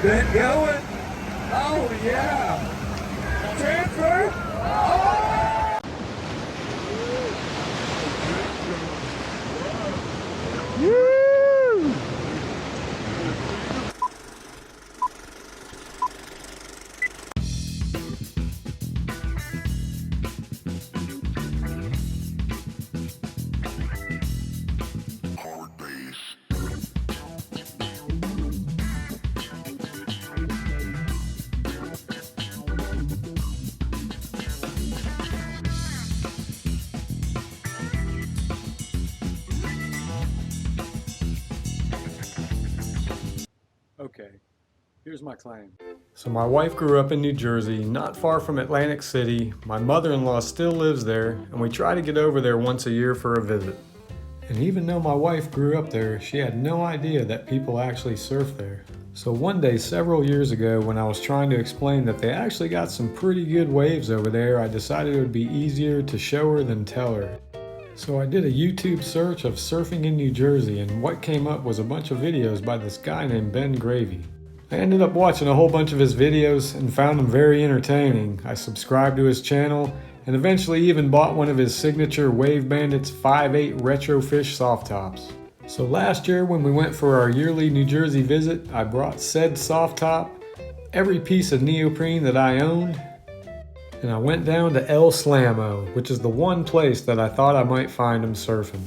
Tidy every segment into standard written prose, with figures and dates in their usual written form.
Been going? Oh yeah. Transfer? Oh! Woo! Okay, here's my claim. So my wife grew up in New Jersey, not far from Atlantic City. My mother-in-law still lives there, and we try to get over there once a year for a visit. And even though my wife grew up there, she had no idea that people actually surf there. So one day several years ago, when I was trying to explain that they actually got some pretty good waves over there, I decided it would be easier to show her than tell her. So I did a YouTube search of surfing in New Jersey, and what came up was a bunch of videos by this guy named Ben Gravy. I ended up watching a whole bunch of his videos and found them very entertaining. I subscribed to his channel and eventually even bought one of his signature Wave Bandits 5.8 Retrofish soft tops. So last year when we went for our yearly New Jersey visit, I brought said soft top, every piece of neoprene that I owned, and I went down to El Slamo, which is the one place that I thought I might find him surfing.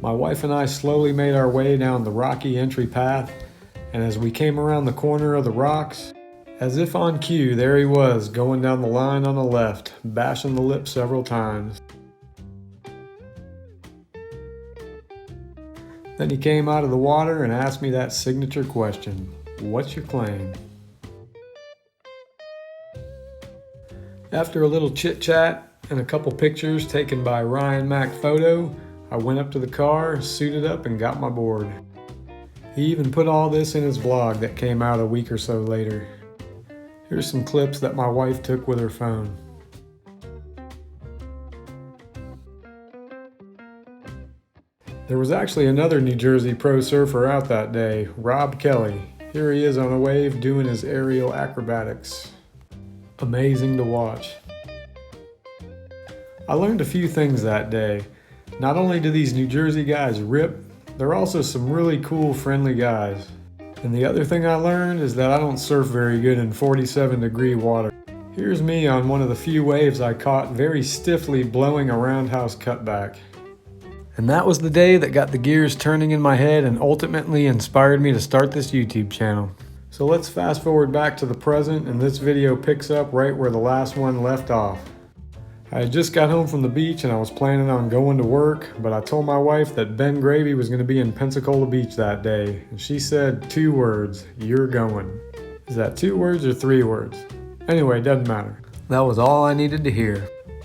My wife and I slowly made our way down the rocky entry path, and as we came around the corner of the rocks, as if on cue, there he was, going down the line on the left, bashing the lip several times. Then he came out of the water and asked me that signature question, "What's your claim?" After a little chit-chat and a couple pictures taken by Mack Photo, I went up to the car, suited up, and got my board. He even put all this in his vlog that came out a week or so later. Here's some clips that my wife took with her phone. There was actually another New Jersey pro surfer out that day, Rob Kelly. Here he is on a wave doing his aerial acrobatics. Amazing to watch. I learned a few things that day. Not only do these New Jersey guys rip, they're also some really cool, friendly guys. And the other thing I learned is that I don't surf very good in 47-degree water. Here's me on one of the few waves I caught very stiffly blowing a roundhouse cutback. And that was the day that got the gears turning in my head and ultimately inspired me to start this YouTube channel. So let's fast forward back to the present, and this video picks up right where the last one left off. I had just got home from the beach and I was planning on going to work, but I told my wife that Ben Gravy was going to be in Pensacola Beach that day, and she said 2 words, "You're going." Is that 2 words or 3 words? Anyway, doesn't matter. That was all I needed to hear.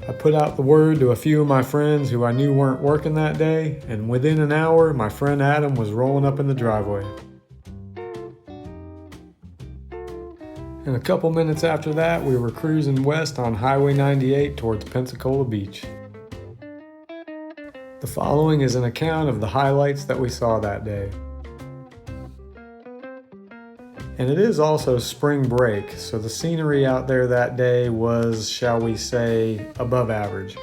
I put out the word to a few of my friends who I knew weren't working that day, and within an hour, my friend Adam was rolling up in the driveway. And a couple minutes after that, we were cruising west on Highway 98 towards Pensacola Beach. The following is an account of the highlights that we saw that day. And it is also spring break, so the scenery out there that day was, shall we say, above average.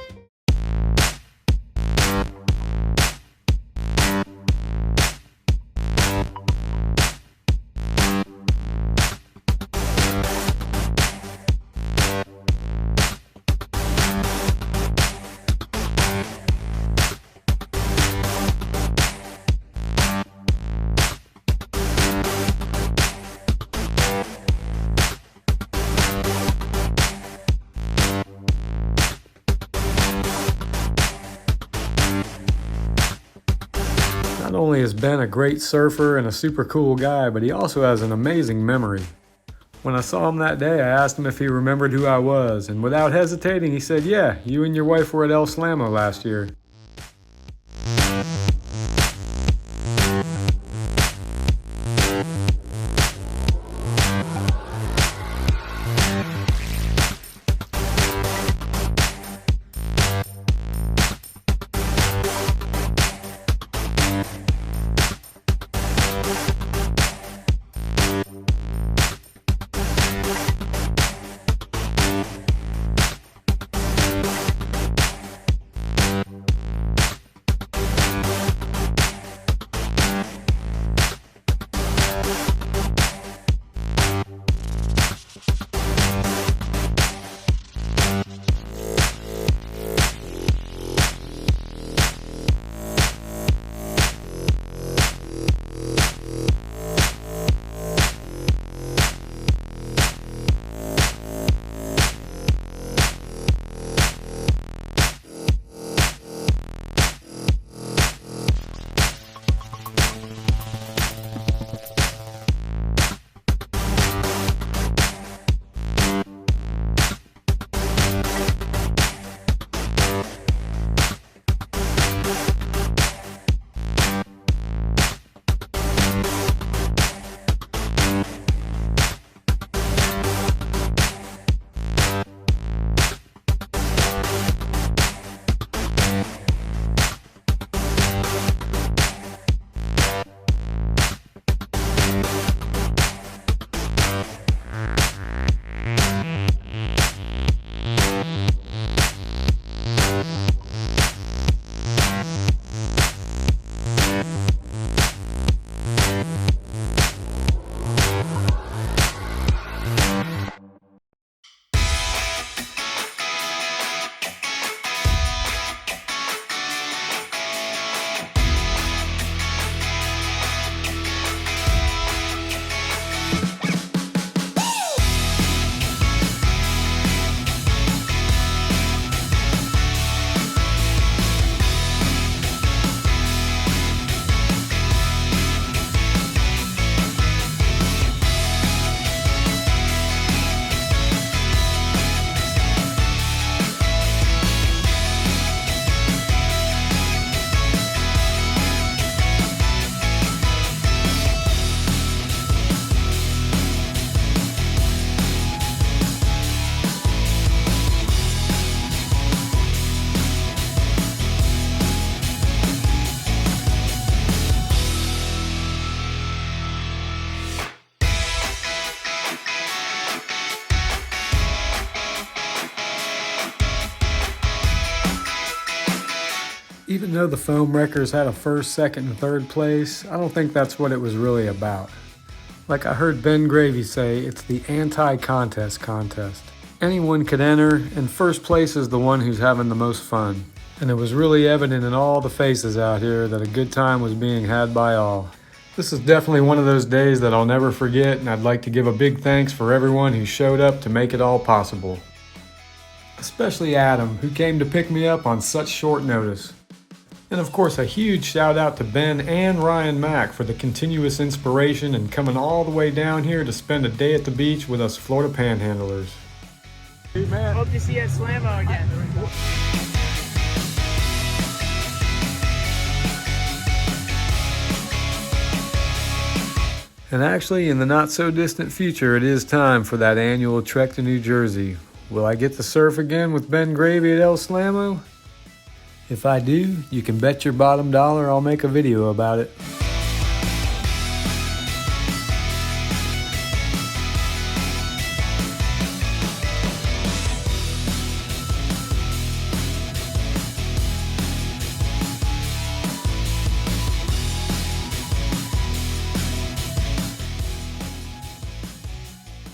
Not only has Ben a great surfer and a super cool guy, but he also has an amazing memory. When I saw him that day, I asked him if he remembered who I was, and without hesitating, he said, "Yeah, you and your wife were at El Slamo last year." Even though the foam wreckers had a first, second, and third place, I don't think that's what it was really about. Like I heard Ben Gravy say, it's the anti-contest contest. Anyone could enter, and first place is the one who's having the most fun. And it was really evident in all the faces out here that a good time was being had by all. This is definitely one of those days that I'll never forget, and I'd like to give a big thanks for everyone who showed up to make it all possible. Especially Adam, who came to pick me up on such short notice. And of course, a huge shout out to Ben and Ryan Mack for the continuous inspiration and coming all the way down here to spend a day at the beach with us Florida panhandlers. Hey, man. Hope to see you at Slammo again. And actually, in the not so distant future, it is time for that annual trek to New Jersey. Will I get to surf again with Ben Gravy at El Slammo? If I do, you can bet your bottom dollar I'll make a video about it.